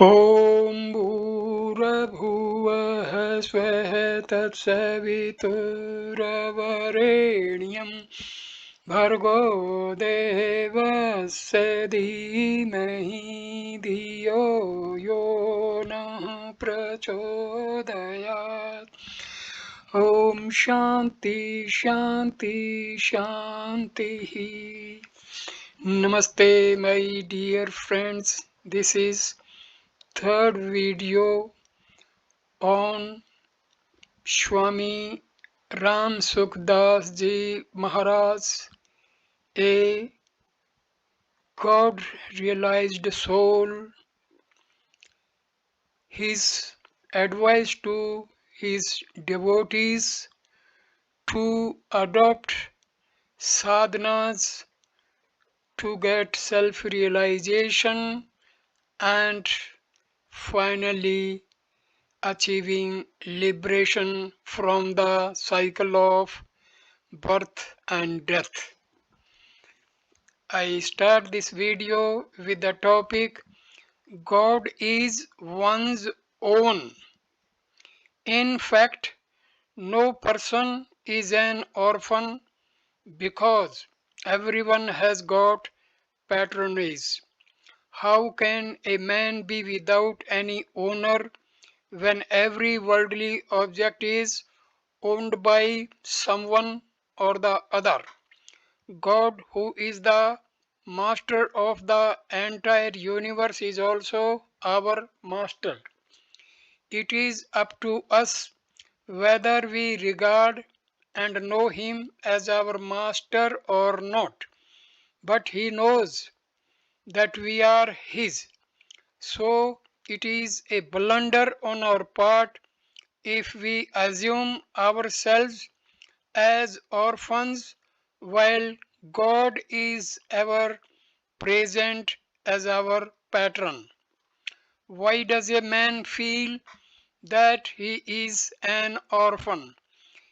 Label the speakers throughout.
Speaker 1: ॐ भूर्भुवः स्वः तत्सवितुर्वरेण्यं भर्गो देवस्य धीमहि धियो यो नः प्रचोदयात्। ॐ शान्ति शान्ति शान्तिः। Namaste, my dear friends. This is third video on Swami Ram Sukdas Ji Maharaj, a God realized soul. His advice to his devotees to adopt sadhanas to get self realization and finally achieving liberation from the cycle of birth and death. I start this video with the topic God is one's own. In fact, no person is an orphan because everyone has got patronage. How can a man be without any owner when every worldly object is owned by someone or the other? God, who is the master of the entire universe, is also our master. It is up to us whether we regard and know him as our master or not. But he knows that we are his. So it is a blunder on our part if we assume ourselves as orphans while God is ever present as our patron. Why does a man feel that he is an orphan?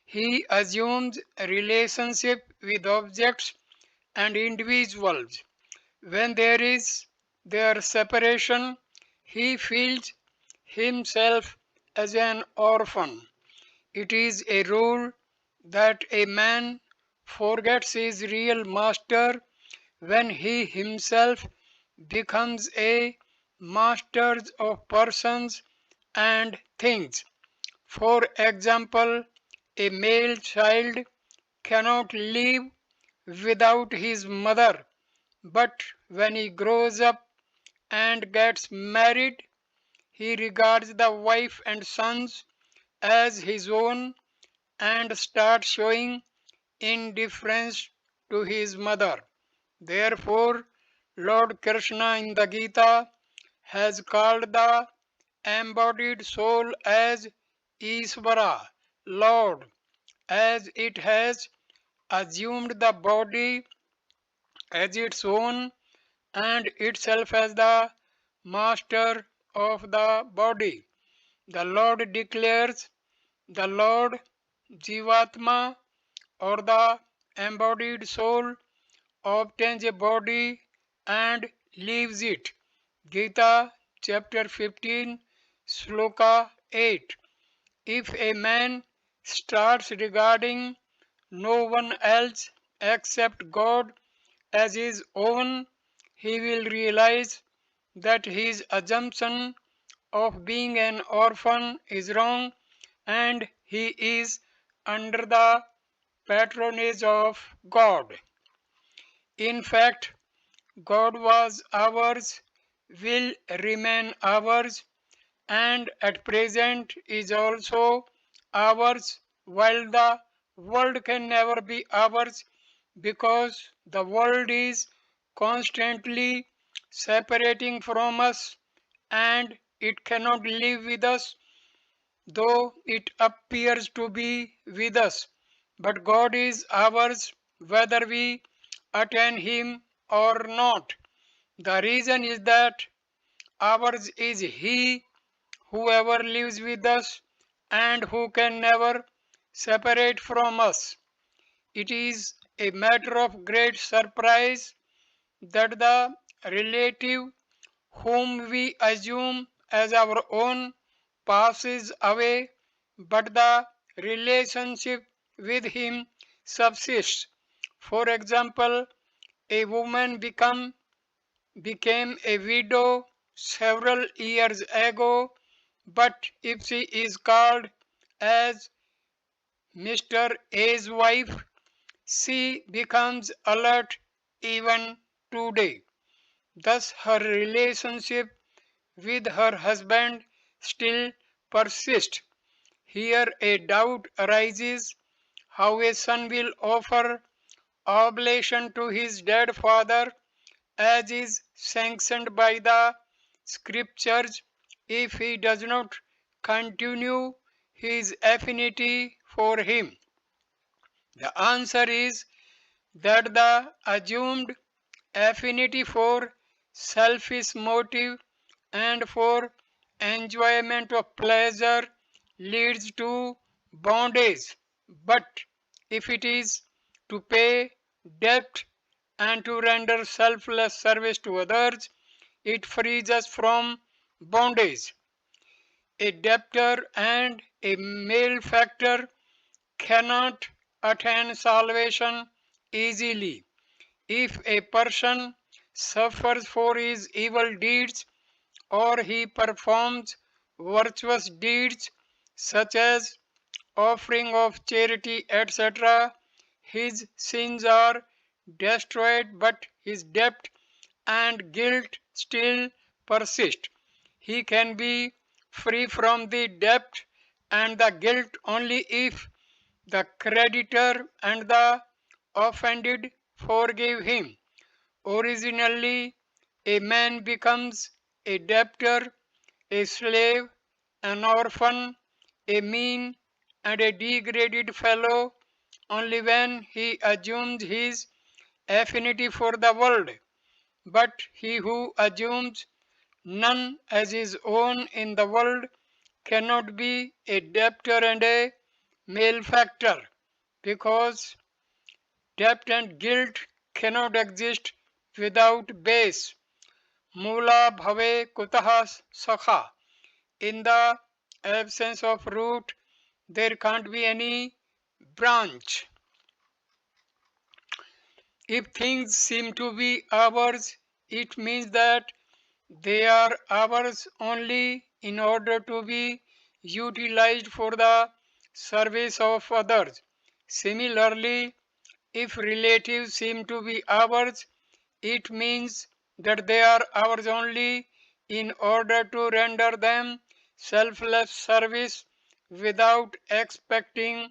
Speaker 1: He assumes a relationship with objects and individuals. When there is their separation, he feels himself as an orphan. It is a rule that a man forgets his real master when he himself becomes a master of persons and things. For example, a male child cannot live without his mother, but when he grows up and gets married, he regards the wife and sons as his own and starts showing indifference to his mother. Therefore, Lord Krishna in the Gita has called the embodied soul as Isvara, Lord, as it has assumed the body as its own and itself as the master of the body. The Lord declares, the Lord Jivatma or the embodied soul obtains a body and leaves it. Gita chapter 15 sloka 8. If a man starts regarding no one else except God as his own, he will realize that his assumption of being an orphan is wrong and he is under the patronage of God. In fact, God was ours, will remain ours, and at present is also ours, while the world can never be ours because the world is constantly separating from us and it cannot live with us, though it appears to be with us. But God is ours whether we attain Him or not. The reason is that ours is He who ever lives with us and who can never separate from us. It is a matter of great surprise that the relative whom we assume as our own, passes away, but the relationship with him subsists. For example, a woman became a widow several years ago, but if she is called as Mr. A's wife, she becomes alert even today. Thus, her relationship with her husband still persists. Here, a doubt arises how a son will offer oblation to his dead father, as is sanctioned by the scriptures, if he does not continue his affinity for him. The answer is that the assumed affinity for selfish motive and for enjoyment of pleasure leads to bondage. But if it is to pay debt and to render selfless service to others, it frees us from bondage. A debtor and a malefactor cannot attain salvation easily. If a person suffers for his evil deeds or he performs virtuous deeds such as offering of charity, etc., his sins are destroyed, but his debt and guilt still persist. He can be free from the debt and the guilt only if the creditor and the offended forgive him. Originally, a man becomes a debtor, a slave, an orphan, a mean and a degraded fellow only when he assumes his affinity for the world. But he who assumes none as his own in the world cannot be a debtor and a malefactor, because debt and guilt cannot exist without base. Mula bhave kutah sakha. In the absence of root, there can't be any branch. If things seem to be ours, it means that they are ours only in order to be utilized for the service of others. Similarly, if relatives seem to be ours, it means that they are ours only in order to render them selfless service without expecting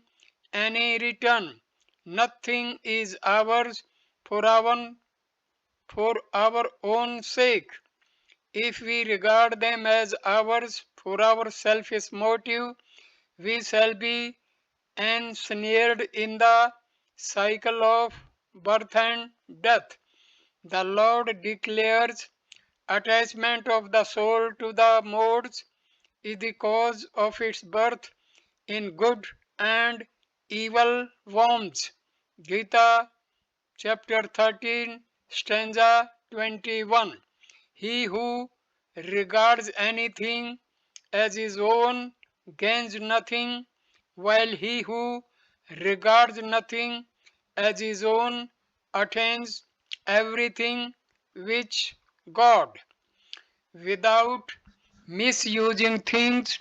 Speaker 1: any return. Nothing is ours for our own sake. If we regard them as ours for our selfish motive, we shall be ensnared in the cycle of birth and death. The Lord declares attachment of the soul to the modes is the cause of its birth in good and evil worms. Gita chapter 13, stanza 21. He who regards anything as his own gains nothing, while he who regards nothing as his own attains everything, which God. Without misusing things,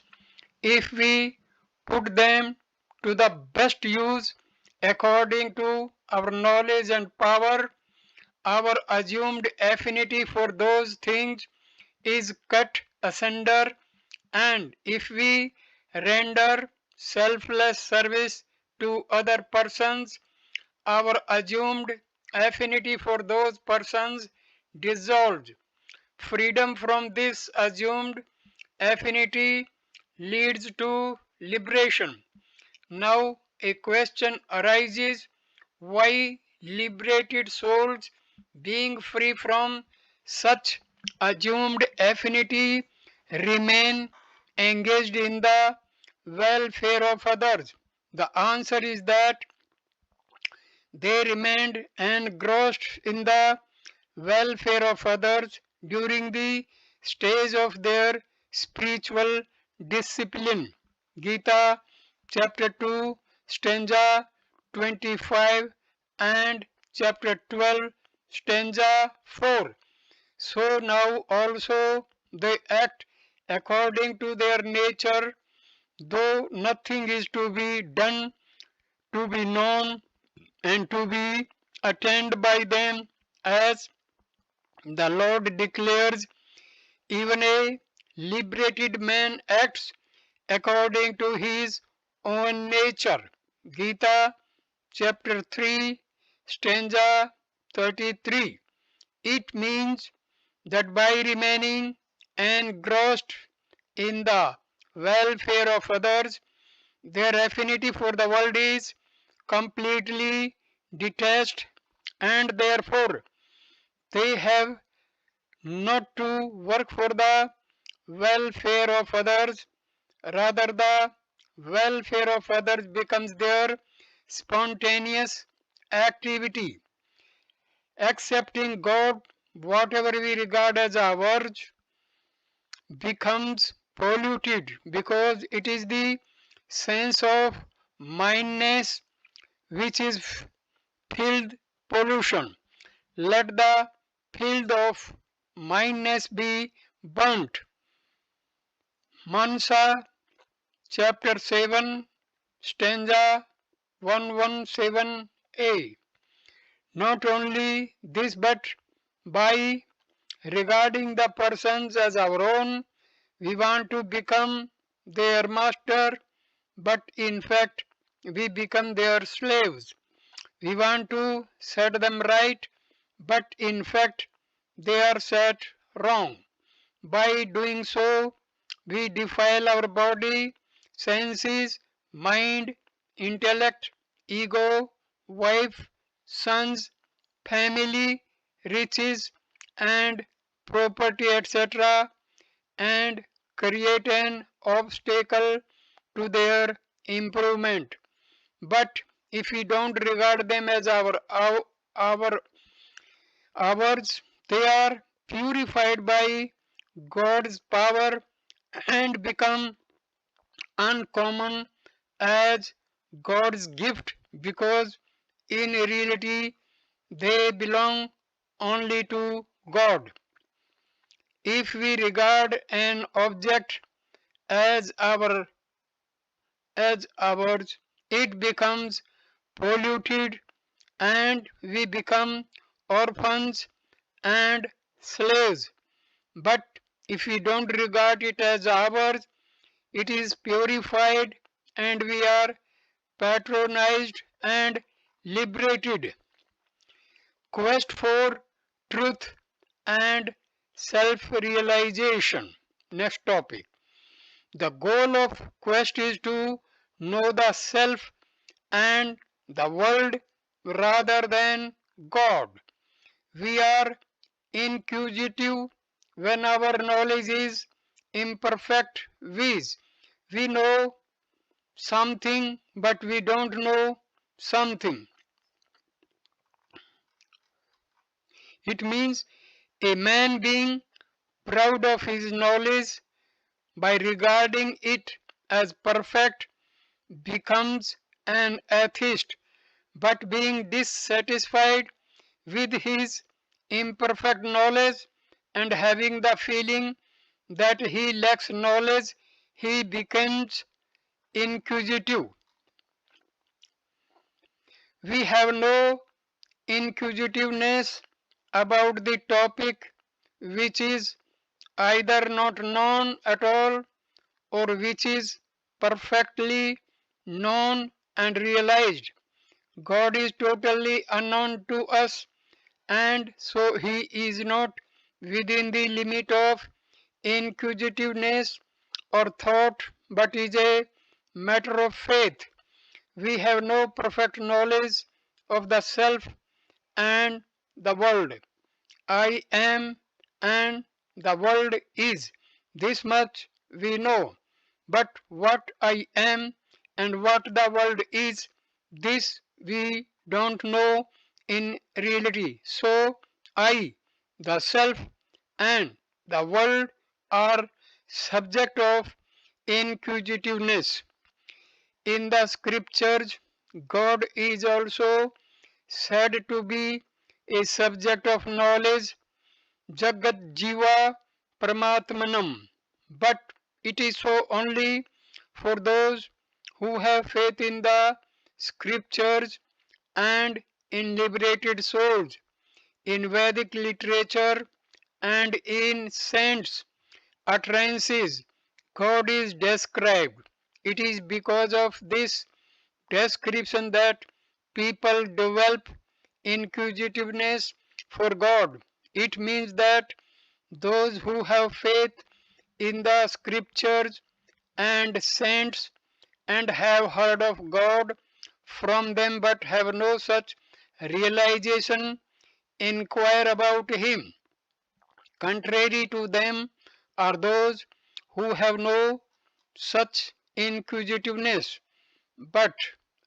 Speaker 1: if we put them to the best use according to our knowledge and power, our assumed affinity for those things is cut asunder, and if we render selfless service to other persons, our assumed affinity for those persons dissolves. Freedom from this assumed affinity leads to liberation. Now, a question arises: why liberated souls, being free from such assumed affinity, remain engaged in the welfare of others? The answer is that they remained engrossed in the welfare of others during the stage of their spiritual discipline. Gita chapter 2 stanza 25 and chapter 12 stanza 4. So now also they act according to their nature, though nothing is to be done, to be known, and to be attained by them, as the Lord declares, even a liberated man acts according to his own nature. Gita chapter 3 stanza 33. It means that by remaining engrossed in the welfare of others, their affinity for the world is completely detached, and therefore they have not to work for the welfare of others. Rather, the welfare of others becomes their spontaneous activity. Accepting God, whatever we regard as ours, becomes polluted because it is the sense of mindness which is filled pollution. Let the field of mindness be burnt. Mansa chapter 7 stanza 117a. Not only this, but by regarding the persons as our own, we want to become their master, but in fact we become their slaves. We want to set them right, but in fact they are set wrong. By doing so, we defile our body, senses, mind, intellect, ego, wife, sons, family, riches, and property, etc., and create an obstacle to their improvement. But if we don't regard them as our ours, they are purified by God's power and become uncommon as God's gift, because in reality they belong only to God. If we regard an object as ours, it becomes polluted and we become orphans and slaves. But if we don't regard it as ours, it is purified and we are patronized and liberated. Quest for truth and self-realization. Next topic. The goal of quest is to know the self and the world rather than God. We are inquisitive when our knowledge is imperfect. We know something, but we don't know something. It means a man being proud of his knowledge by regarding it as perfect becomes an atheist, but being dissatisfied with his imperfect knowledge and having the feeling that he lacks knowledge, he becomes inquisitive. We have no inquisitiveness about the topic which is either not known at all or which is perfectly known and realized. God is totally unknown to us, and so he is not within the limit of inquisitiveness or thought, but is a matter of faith. We have no perfect knowledge of the self and the world. I am and the world is. This much we know. But what I am and what the world is, this we don't know in reality. So I, the self and the world are subject of inquisitiveness. In the scriptures, God is also said to be a subject of knowledge, Jagat Jiva Paramatmanam. But it is so only for those who have faith in the scriptures and in liberated souls, in Vedic literature and in saints' utterances. God is described. It is because of this description that people develop inquisitiveness for God. It means that those who have faith in the scriptures and saints and have heard of God from them but have no such realization inquire about Him. Contrary to them are those who have no such inquisitiveness. But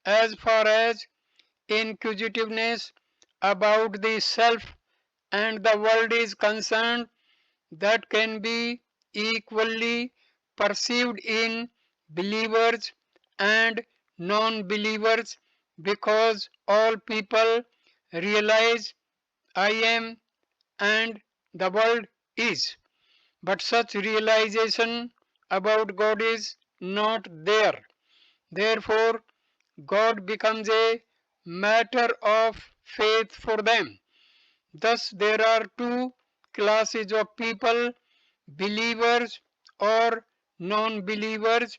Speaker 1: as far as inquisitiveness about the self and the world is concerned, that can be equally perceived in believers and non believers because all people realize I am and the world is. But such realization about God is not there. Therefore, God becomes a matter of faith for them. Thus, there are two classes of people, believers or non believers,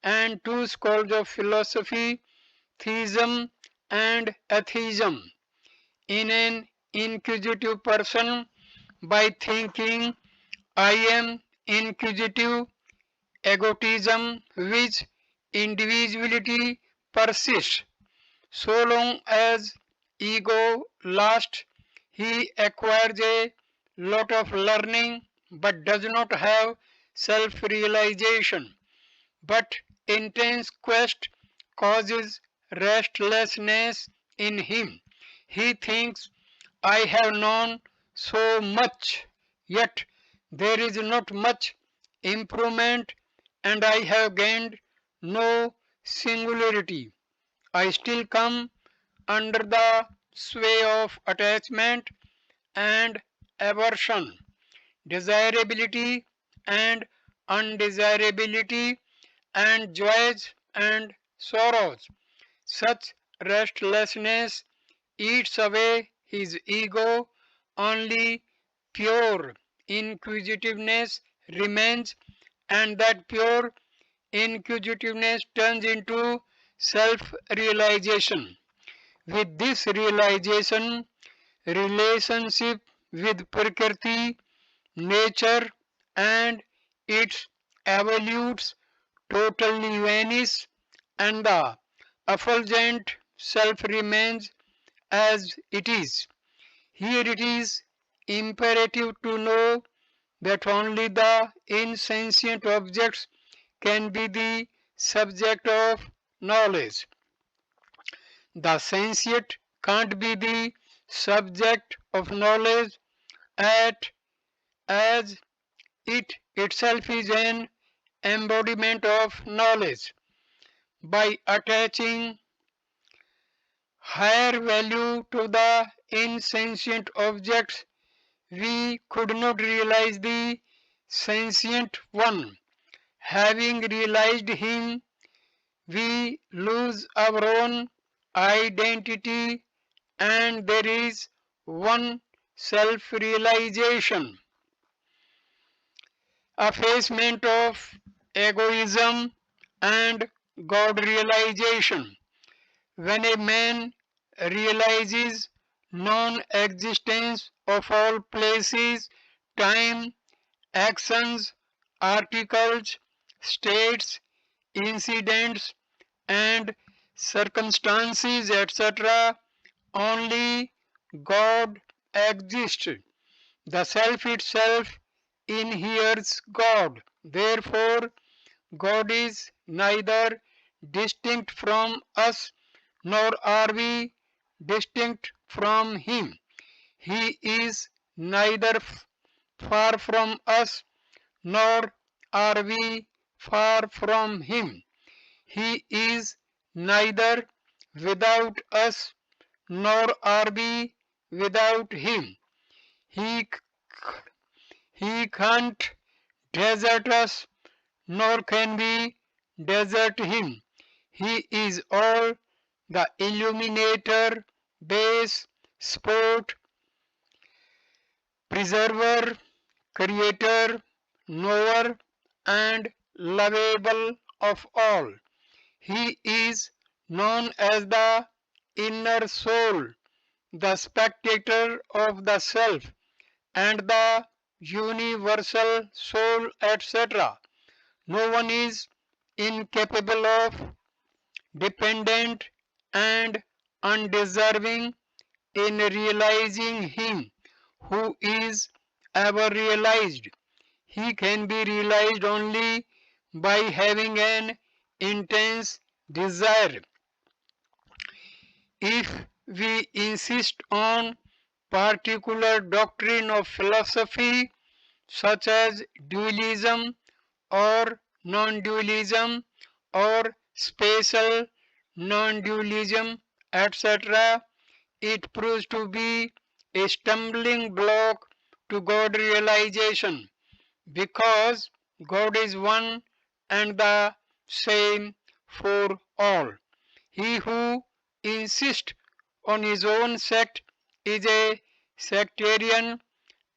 Speaker 1: and two schools of philosophy, theism and atheism. In an inquisitive person, by thinking I am inquisitive, egotism, which individuality persists. So long as ego lasts, he acquires a lot of learning but does not have self realization. But intense quest causes restlessness in him. He thinks, I have known so much, yet there is not much improvement, and I have gained no singularity. I still come under the sway of attachment and aversion, desirability and undesirability, and joys and sorrows. Such restlessness eats away his ego, only pure inquisitiveness remains, and that pure inquisitiveness turns into self realization. With this realization, relationship with Prakriti, nature, and its evolutes totally vanish, and the effulgent self remains as it is. Here it is imperative to know that only the insentient objects can be the subject of knowledge. The sentient can't be the subject of knowledge at as it itself is an embodiment of knowledge. By attaching higher value to the insentient objects, we could not realize the sentient one. Having realized him, we lose our own identity, and there is one self realization, effacement of egoism, and God realization. When a man realizes non existence of all places, time, actions, articles, states, incidents, and circumstances, etc., only God exists. The self itself inheres God. Therefore, God is neither distinct from us nor are we distinct from Him. He is neither far from us, nor are we far from him. He is neither without us, nor are we without him. He, he can't desert us, nor can we desert him. He is all the illuminator, base, sport, preserver, creator, knower, and lovable of all. He is known as the inner soul, the spectator of the self, and the universal soul, etc. No one is incapable of, dependent, and undeserving in realizing him who is ever realized. He can be realized only by having an intense desire. If we insist on particular doctrine of philosophy such as dualism or non-dualism or spatial non-dualism, etc., it proves to be a stumbling block to God realization, because God is one and the same for all. He who insists on his own sect is a sectarian,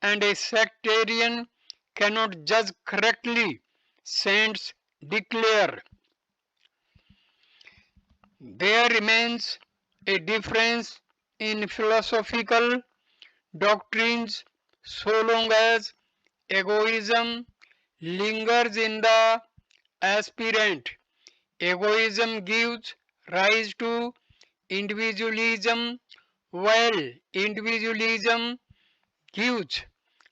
Speaker 1: and a sectarian cannot judge correctly. Saints declare. There remains a difference in philosophical doctrines so long as egoism lingers in the aspirant. Egoism gives rise to individualism, while individualism gives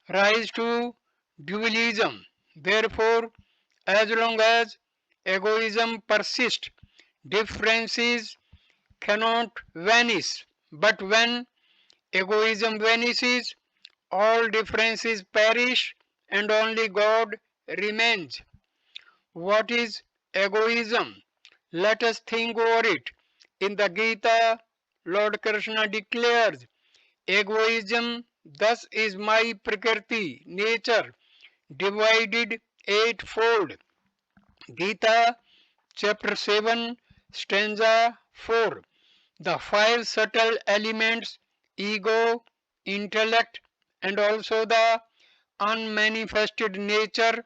Speaker 1: rise to dualism. Therefore, as long as egoism persists, differences cannot vanish. But when egoism vanishes, all differences perish and only God remains. What is egoism? Let us think over it. In the Gita, Lord Krishna declares, egoism thus is my prakriti, nature, divided eightfold. Gita chapter 7, stanza 4. The five subtle elements, ego, intellect, and also the unmanifested nature.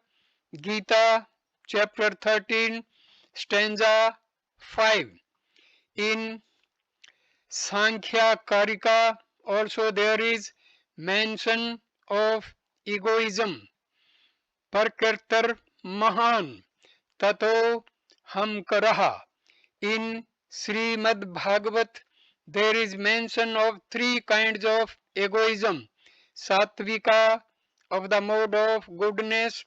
Speaker 1: Gita chapter 13, stanza 5. In Sankhya Karika also there is mention of egoism. Parkartar Mahan Tato Ham Karaha. In Srimad Bhagavat there is mention of three kinds of egoism. Sattvika of the mode of goodness,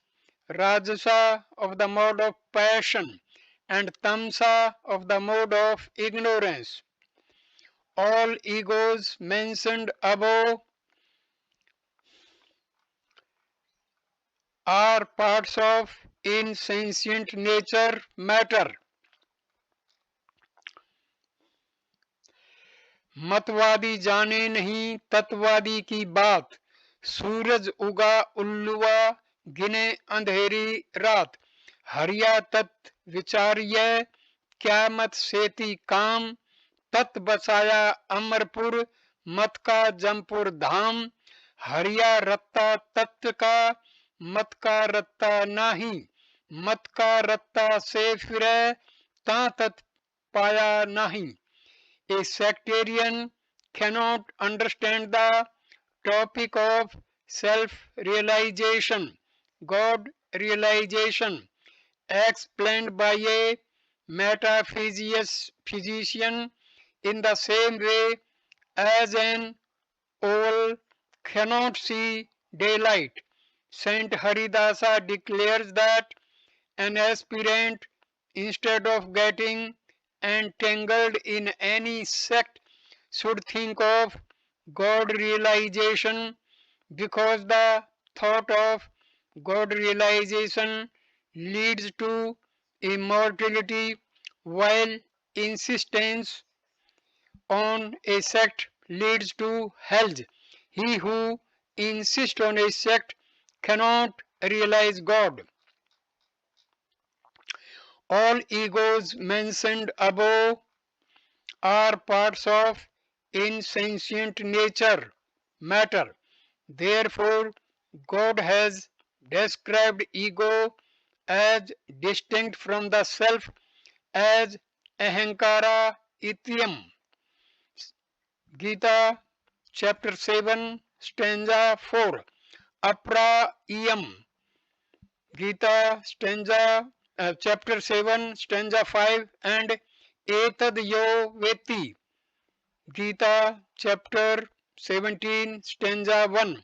Speaker 1: Rajasa of the mode of passion, and Tamsa of the mode of ignorance. All egos mentioned above are parts of insentient nature matter. मतवादी जाने नहीं तत्वादी की बात, सूरज उगा उल्लुआ गिने अंधेरी रात, हरिया तत् विचार्य क्या मत सेती काम, तत् बसाया अमरपुर मत का जमपुर धाम, हरिया रत्ता तत्व का मत का रत्ता नाही, मत का रत्ता से फिरे ता तत् पाया नहीं. A sectarian cannot understand the topic of self-realization, God realization, explained by a metaphysician in the same way as an owl cannot see daylight. Saint Haridasa declares that an aspirant, instead of getting entangled in any sect, should think of God realization, because the thought of God realization leads to immortality, while insistence on a sect leads to hell. He who insists on a sect cannot realize God. All egos mentioned above are parts of insentient nature, matter. Therefore, God has described ego as distinct from the self as ahankara ityam. Gita chapter 7 stanza 4. Apra iyam. Gita chapter 7 stanza 5 and etad yo veti. Gita chapter 17 stanza 1.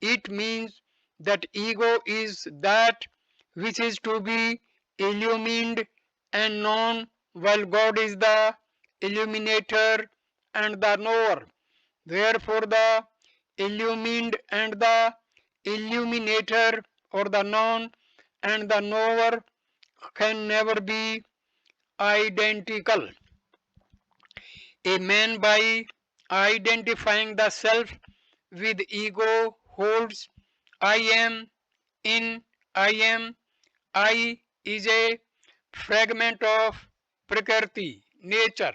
Speaker 1: It means that ego is that which is to be illumined and known, while God is the illuminator and the knower. Therefore, the illumined and the illuminator, or the known and the knower, can never be identical. A man, by identifying the self with ego, holds I am in I am. I is a fragment of Prakriti, nature,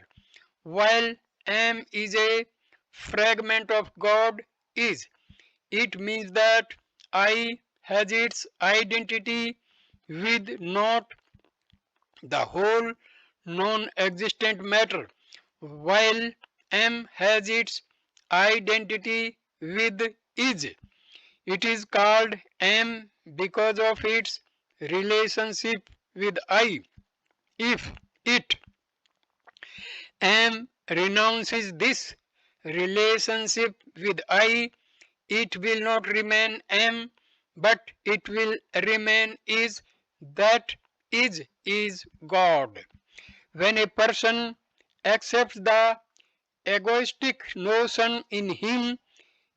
Speaker 1: while am is a fragment of God, is. It means that I has its identity with not the whole non-existent matter, while M has its identity with is. It is called M because of its relationship with I. If it M renounces this relationship with I, it will not remain M, but it will remain is. That is God. When a person accepts the egoistic notion in him,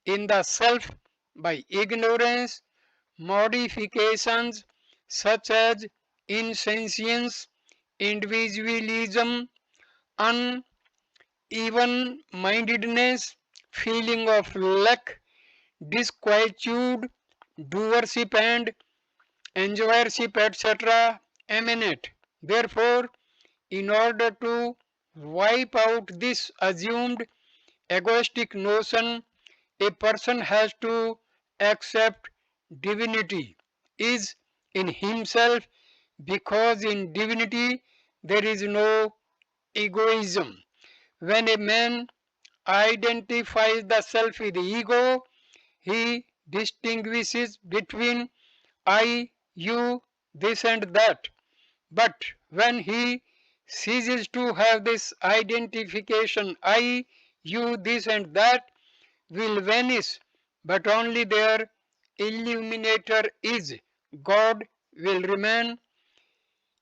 Speaker 1: in the self, by ignorance, modifications such as insentience, individualism, uneven mindedness, feeling of lack, disquietude, doership and enjoyership, etc., emanate. Therefore, in order to wipe out this assumed egoistic notion, a person has to accept divinity is in himself, because in divinity there is no egoism. When a man identifies the self with ego, he distinguishes between I, you, this and that. But when he ceases to have this identification, I, you, this and that will vanish, but only their illuminator is. God will remain.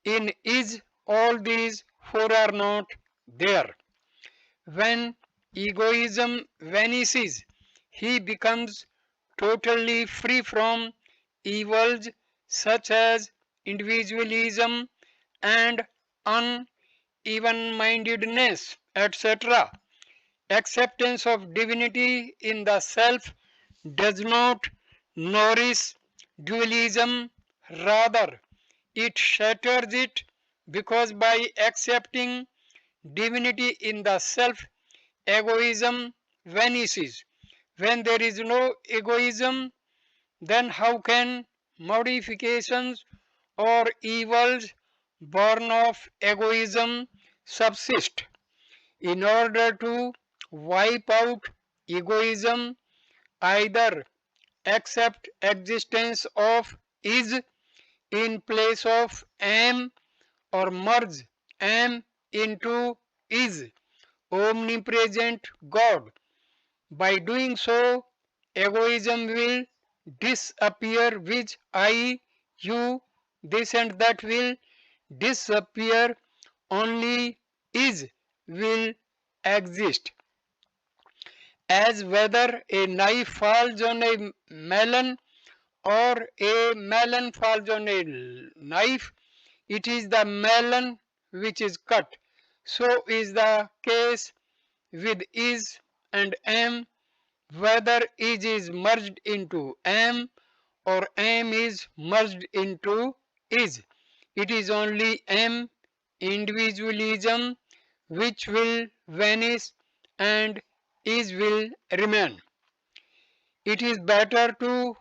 Speaker 1: In is, all these four are not there. When egoism vanishes, he becomes totally free from evils such as individualism and uneven mindedness, etc. Acceptance of divinity in the self does not nourish dualism, rather, it shatters it, because by accepting divinity in the self, egoism vanishes. When there is no egoism, then how can modifications or evils born of egoism subsist? In order to wipe out egoism, either accept existence of is in place of am, or merge am into is, omnipresent God. By doing so, egoism will disappear, which I, you, this and that will disappear, only is will exist. As whether a knife falls on a melon or a melon falls on a knife, it is the melon which is cut. So is the case with is and am, whether is merged into am or am is merged into is. It is only am, individualism, which will vanish and is will remain. It is better to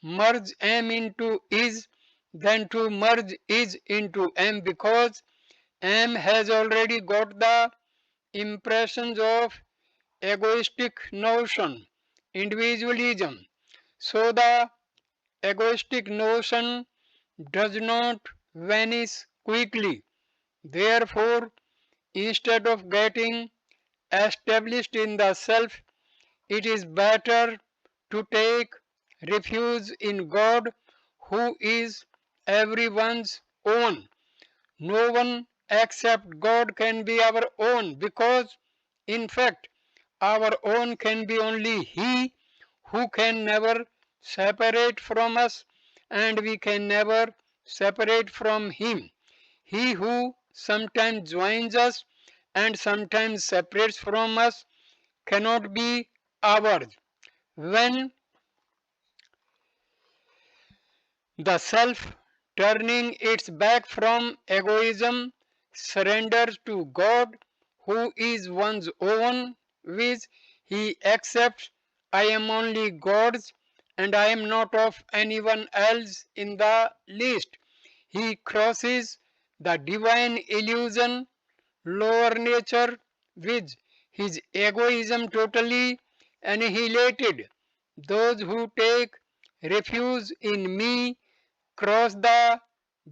Speaker 1: merge am into is than to merge is into am, because am has already got the impressions of egoistic notion, individualism. So the egoistic notion does not vanish quickly. Therefore, instead of getting established in the self, it is better to take refuge in God, who is everyone's own. No one except God can be our own, because in fact our own can be only He, who can never separate from us, and we can never separate from Him. He who sometimes joins us and sometimes separates from us cannot be ours. When the self, turning its back from egoism, surrenders to God, who is one's own, which he accepts, I am only God's and I am not of anyone else in the least. He crosses the divine illusion, lower nature, with his egoism totally annihilated. Those who take refuge in me cross the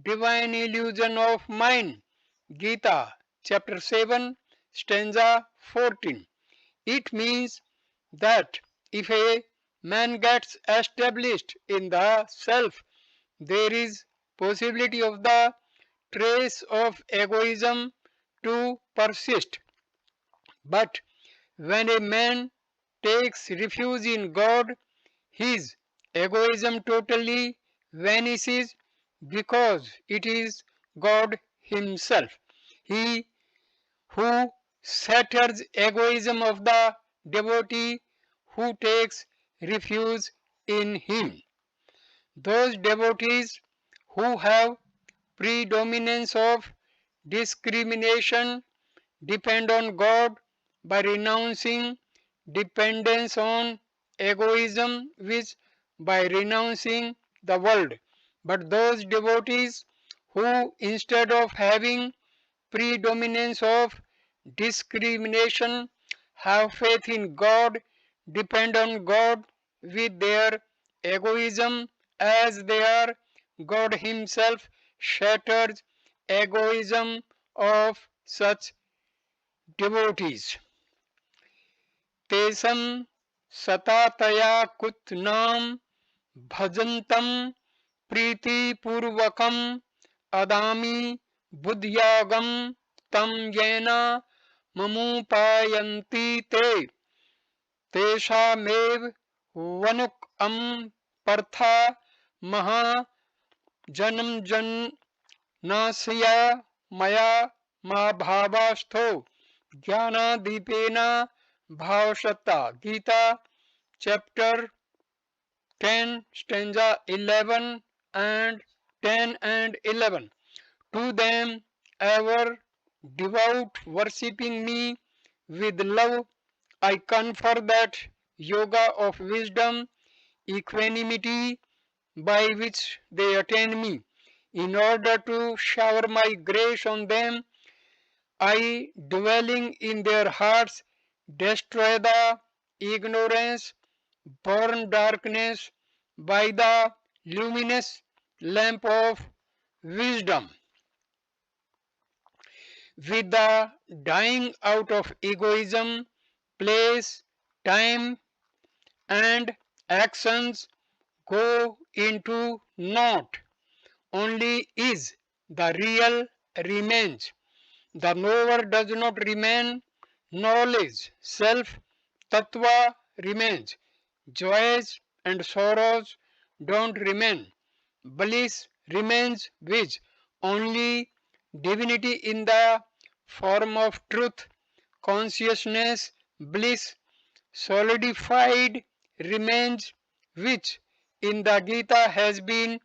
Speaker 1: divine illusion of mind. Gita, chapter 7, stanza 14. It means that if a man gets established in the self, there is possibility of the trace of egoism to persist. But when a man takes refuge in God, his egoism totally vanishes, because it is God Himself. He who shatters egoism of the devotee who takes refuge in Him. Those devotees who have predominance of discrimination depend on God by renouncing dependence on egoism, which by renouncing the world. But those devotees who, instead of having predominance of discrimination, have faith in God, depend on God with their egoism as they are. God Himself shatters egoism of such devotees. तेषं सतातया कुत्नाम भजन्तं प्रीतिपूर्वकम् अदामि बुद्ध्यागम तं येन ममुपायन्ति ते तेषामेव वनुक् पर्था महा जन्म जन्नास्य मया मा भावास्थो ज्ञानादीपेन भावसत्ता. Gita chapter 10 stanza 11 and 10 and 11. To them ever devout worshipping me with love I confer that yoga of wisdom, equanimity, by which they attain me. In order to shower my grace on them, I, dwelling in their hearts, destroy the ignorance, burn darkness by the luminous lamp of wisdom. With the dying out of egoism, place, time, and actions go into naught. Only is the real remains. The knower does not remain, knowledge, self, tattva remains. Joys and sorrows don't remain. Bliss remains which only divinity in the form of truth, consciousness, bliss, solidified remains which in the Gita has been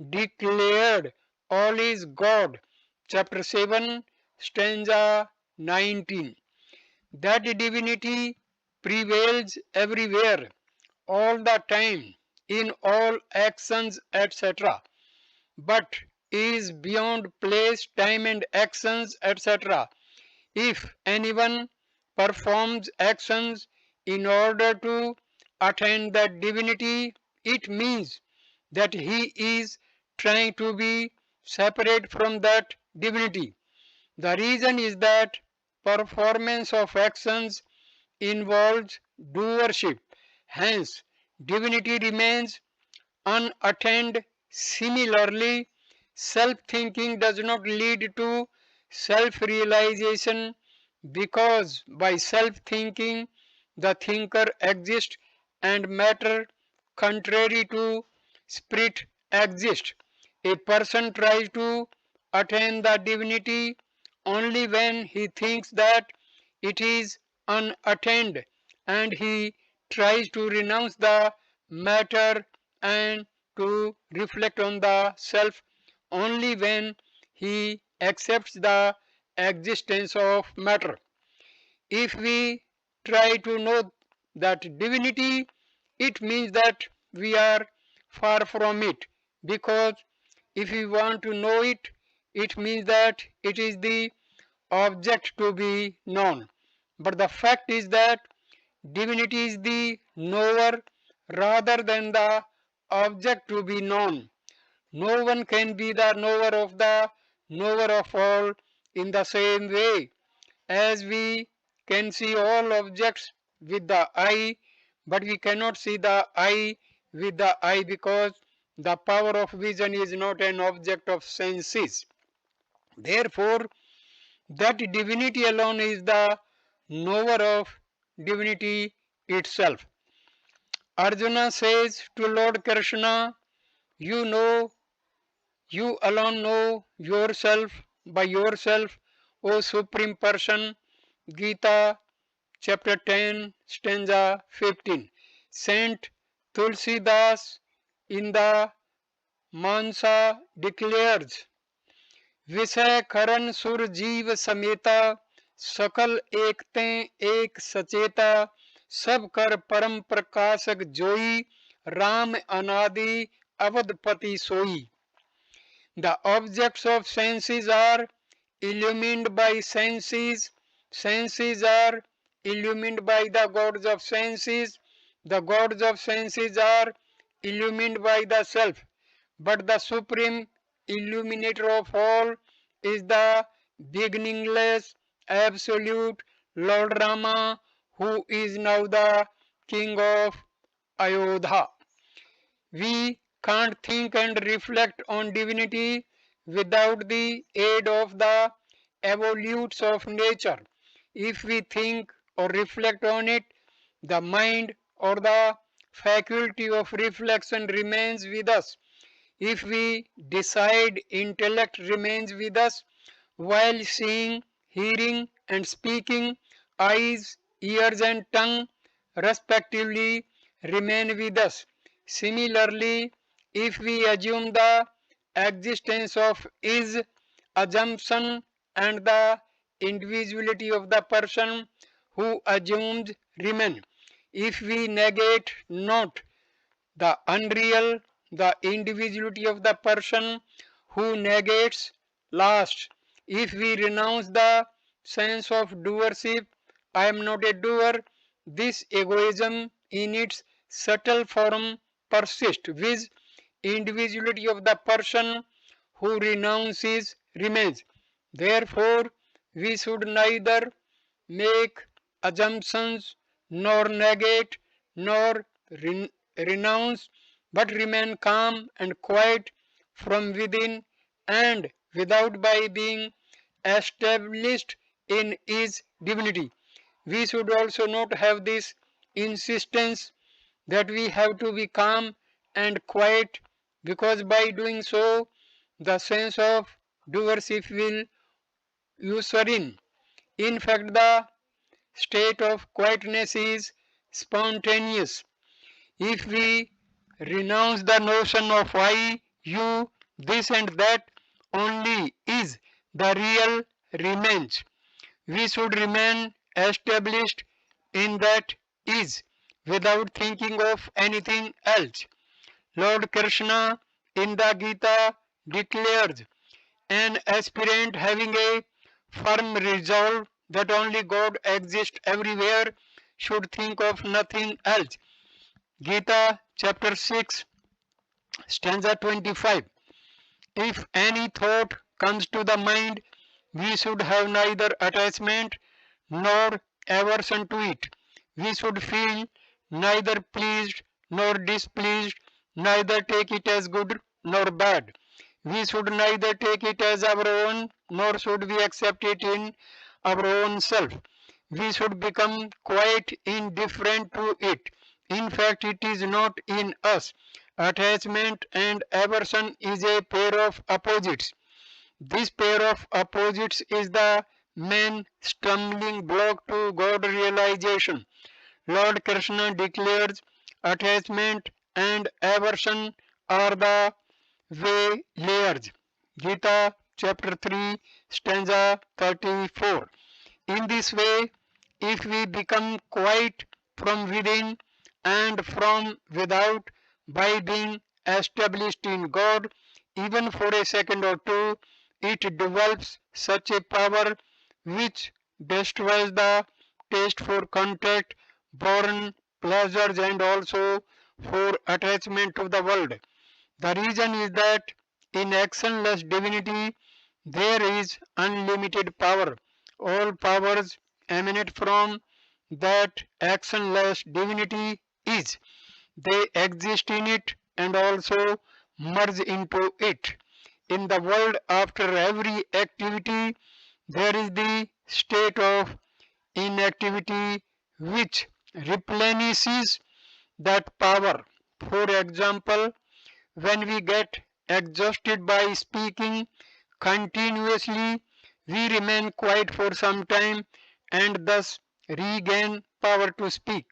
Speaker 1: declared all is God. Chapter 7, stanza 19. That divinity prevails everywhere, all the time, in all actions, etc., but is beyond place, time, and actions, etc. If anyone performs actions in order to attain that divinity, it means that he is trying to be separate from that divinity. The reason is that performance of actions involves doership. Hence, divinity remains unattained. Similarly, self-thinking does not lead to self-realization because by self-thinking the thinker exists and matter contrary to spirit exists. A person tries to attain the divinity only when he thinks that it is unattained and he tries to renounce the matter and to reflect on the self only when he accepts the existence of matter. If we try to know that divinity, it means that we are far from it, because if we want to know it, it means that it is the object to be known. But the fact is that divinity is the knower rather than the object to be known. No one can be the knower of the knower of all in the same way as we can see all objects with the eye, but we cannot see the eye with the eye because the power of vision is not an object of senses. Therefore, that divinity alone is the knower of divinity itself. Arjuna says to Lord Krishna, you know, you alone know yourself by yourself, O Supreme Person. Gita chapter 10, stanza 15. Saint Tulsidas in the Mansa declares, विषय करण सुर जीव समेता सकल एकते एक सचेता सब कर परम प्रकाशक जोई राम अनादि अवधपति सोई. The objects of senses are illumined by senses. Senses are illumined by the gods of senses. The gods of senses are illumined by the self. But the supreme illuminator of all is the beginningless, absolute Lord Rama, who is now the king of Ayodhya. We can't think and reflect on divinity without the aid of the evolutes of nature. If we think or reflect on it, the mind or the faculty of reflection remains with us. If we decide, intellect remains with us, while seeing, hearing and speaking, eyes, ears and tongue respectively remain with us. Similarly, if we assume the existence of is, assumption and the individuality of the person who assumes remain. If we negate not the unreal, the individuality of the person who negates last. If we renounce the sense of doership, I am not a doer, this egoism in its subtle form persists, with individuality of the person who renounces remains. Therefore, we should neither make assumptions nor negate nor renounce, but remain calm and quiet from within and without by being established in his divinity. We should also not have this insistence that we have to be calm and quiet, because by doing so, the sense of doership will usher in. In fact, the state of quietness is spontaneous. If we renounce the notion of I, you, this and that, only is the real remains. We should remain established in that is without thinking of anything else. Lord Krishna in the Gita declares an aspirant having a firm resolve that only God exists everywhere should think of nothing else. Gita chapter 6 stanza 25. If any thought comes to the mind, we should have neither attachment nor aversion to it. We should feel neither pleased nor displeased, neither take it as good nor bad. We should neither take it as our own, nor should we accept it in our own self. We should become quite indifferent to it. In fact, it is not in us. Attachment and aversion is a pair of opposites. This pair of opposites is the main stumbling block to God realization. Lord Krishna declares attachment and aversion are the way layers. Gita chapter 3 stanza 34. In this way, if we become quiet from within and from without by being established in God, even for a second or two, it develops such a power which destroys the taste for contact, born pleasures, and also for attachment to the world. The reason is that in actionless divinity there is unlimited power. All powers emanate from that actionless divinity is. They exist in it and also merge into it. In the world, after every activity, there is the state of inactivity which replenishes that power. For example, when we get exhausted by speaking continuously, we remain quiet for some time and thus regain power to speak.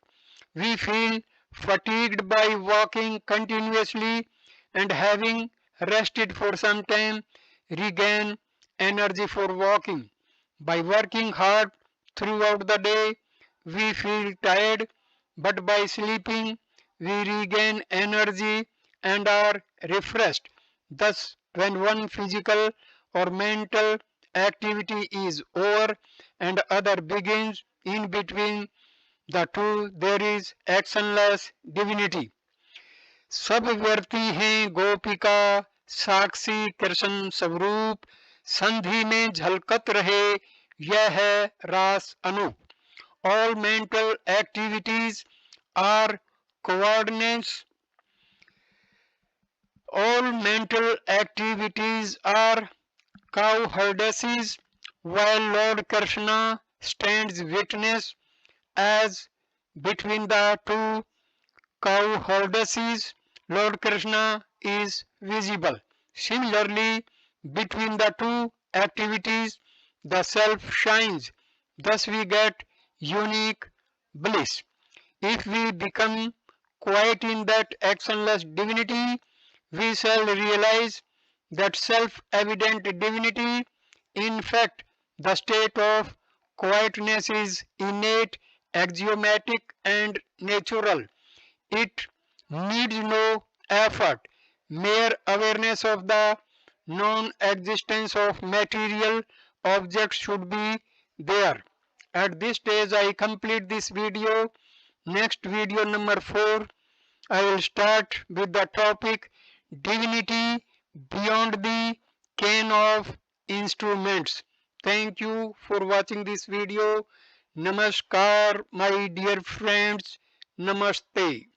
Speaker 1: We feel fatigued by walking continuously and having rested for some time regain energy for walking. By working hard throughout the day, we feel tired, but by sleeping, we regain energy and are refreshed. Thus, when one physical or mental activity is over and other begins, in between the two there is actionless divinity. सब व्यर्थी हैं गोपिका साक्षी कृष्ण स्वरूप संधि में झलकत रहे यह है रास Anoop. All mental activities are coordinates. All mental activities are cowherdesses, while Lord Krishna stands witness as between the two cowherdesses, Lord Krishna is visible. Similarly, between the two activities, the self shines. Thus we get unique bliss. If we become quiet in that actionless divinity, we shall realize that self-evident divinity. In fact, the state of quietness is innate, axiomatic, and natural. It needs no effort. Mere awareness of the non-existence of material objects should be there. At this stage, I complete this video. Next video number 4, I will start with the topic divinity beyond the ken of instruments. Thank you for watching this video. Namaskar, my dear friends. Namaste.